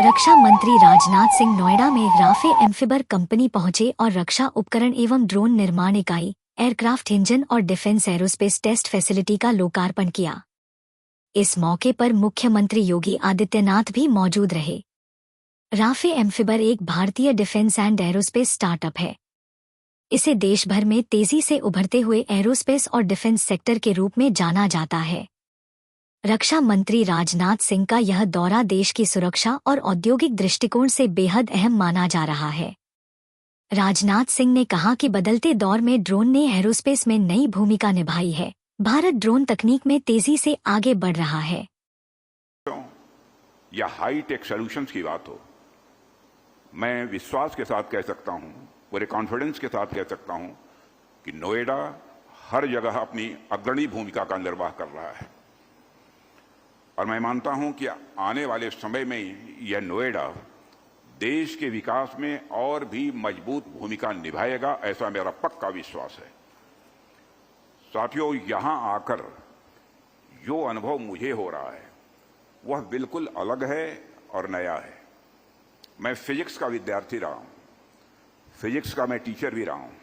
रक्षा मंत्री राजनाथ सिंह नोएडा में Rafe एम्फिबर company पहुंचे और रक्षा उपकरण एवं ड्रोन निर्माण इकाई, एयरक्राफ्ट इंजन और डिफेंस एरोस्पेस टेस्ट फैसिलिटी का लोकार्पण किया। इस मौके पर मुख्यमंत्री योगी आदित्यनाथ भी मौजूद रहे। राफे एम्फिबर एक भारतीय डिफेंस एंड एरोस्पेस स्टार्टअप है। इसे देश भर में तेजी से उभरते हुए एरोस्पेस और डिफेंस सेक्टर के रूप में जाना जाता है। रक्षा मंत्री राजनाथ सिंह का यह दौरा देश की सुरक्षा और औद्योगिक दृष्टिकोण से बेहद अहम माना जा रहा है। राजनाथ सिंह ने कहा कि बदलते दौर में ड्रोन ने एरोस्पेस में नई भूमिका निभाई है। भारत ड्रोन तकनीक में तेजी से आगे बढ़ रहा है। या हाई टेक सॉल्यूशंस की बात हो, मैं विश्वास के साथ कह सकता हूं, पूरे कॉन्फिडेंस के साथ कह सकता हूं कि नोएडा हर जगह अपनी अग्रणी भूमिका का निर्वाह कर रहा है। और मैं मानता हूं कि आने वाले समय में यह नोएडा देश के विकास में और भी मजबूत भूमिका निभाएगा, ऐसा मेरा पक्का विश्वास है। साथियों, यहां आकर जो अनुभव मुझे हो रहा है वह बिल्कुल अलग है और नया है। मैं फिजिक्स का विद्यार्थी रहा हूं, फिजिक्स का मैं टीचर भी रहा हूं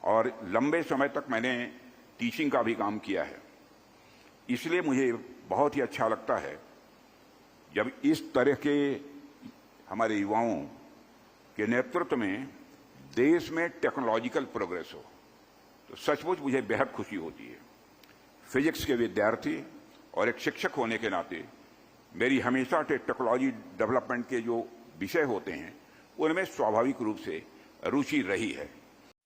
और लंबे समय तक मैंने टीचिंग का भी काम किया है। इसलिए मुझे बहुत ही अच्छा लगता है जब इस तरह के हमारे युवाओं के नेतृत्व में देश में टेक्नोलॉजिकल प्रोग्रेस हो, तो सचमुच मुझे बेहद खुशी होती है। फिजिक्स के विद्यार्थी और एक शिक्षक होने के नाते मेरी हमेशा टेक्नोलॉजी डेवलपमेंट के जो विषय होते हैं उनमें स्वाभाविक रूप से रुचि रही है।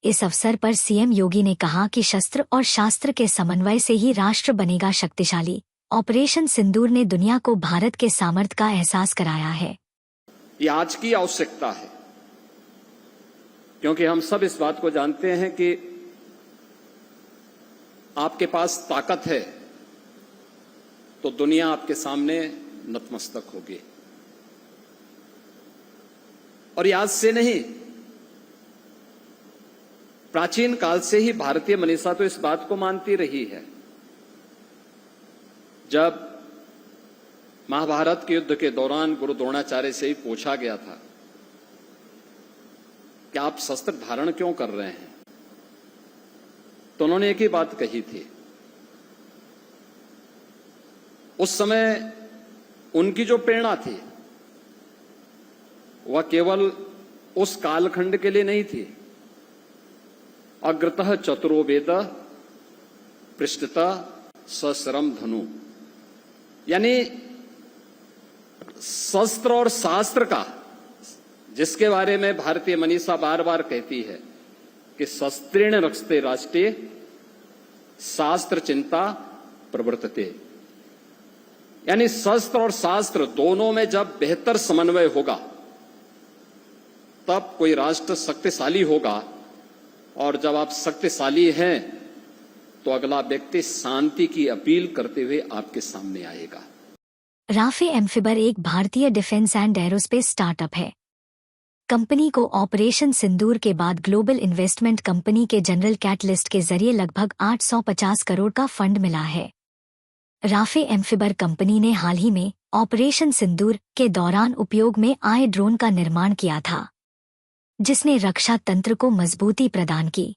इस अवसर पर सीएम योगी ने कहा कि शस्त्र और शास्त्र के समन्वय से ही राष्ट्र बनेगा शक्तिशाली। ऑपरेशन सिंदूर ने दुनिया को भारत के सामर्थ्य का एहसास कराया है। ये आज की आवश्यकता है, क्योंकि हम सब इस बात को जानते हैं कि आपके पास ताकत है तो दुनिया आपके सामने नतमस्तक होगी। और ये आज से नहीं, प्राचीन काल से ही भारतीय मनीषा तो इस बात को मानती रही है। जब महाभारत के युद्ध के दौरान गुरु द्रोणाचार्य से ही पूछा गया था कि आप शस्त्र धारण क्यों कर रहे हैं, तो उन्होंने एक ही बात कही थी। उस समय उनकी जो प्रेरणा थी वह केवल उस कालखंड के लिए नहीं थी। अग्रतः चतुरो वेद पृष्ठतः सश्रम धनु, यानी शस्त्र और शास्त्र का, जिसके बारे में भारतीय मनीषा बार बार कहती है कि शस्त्रेण रक्षते राष्ट्रे शास्त्र चिंता प्रवर्तते, यानी शस्त्र और शास्त्र दोनों में जब बेहतर समन्वय होगा तब कोई राष्ट्र शक्तिशाली होगा। और जब आप शक्तिशाली हैं तो अगला व्यक्ति शांति की अपील करते हुए आपके सामने आएगा। राफे एम्फिबर एक भारतीय डिफेंस एंड एरोस्पेस स्टार्टअप है। कंपनी को ऑपरेशन सिंदूर के बाद ग्लोबल इन्वेस्टमेंट कंपनी के जनरल कैटलिस्ट के जरिए लगभग 850 करोड़ का फंड मिला है। राफे एम्फिबर कंपनी ने हाल ही में ऑपरेशन सिंदूर के दौरान उपयोग में आए ड्रोन का निर्माण किया था, जिसने रक्षा तंत्र को मजबूती प्रदान की।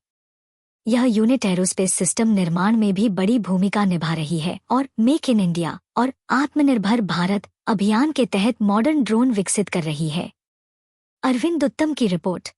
यह यूनिट एरोस्पेस सिस्टम निर्माण में भी बड़ी भूमिका निभा रही है और मेक इन इंडिया और आत्मनिर्भर भारत अभियान के तहत मॉडर्न ड्रोन विकसित कर रही है। अरविंद उत्तम की रिपोर्ट।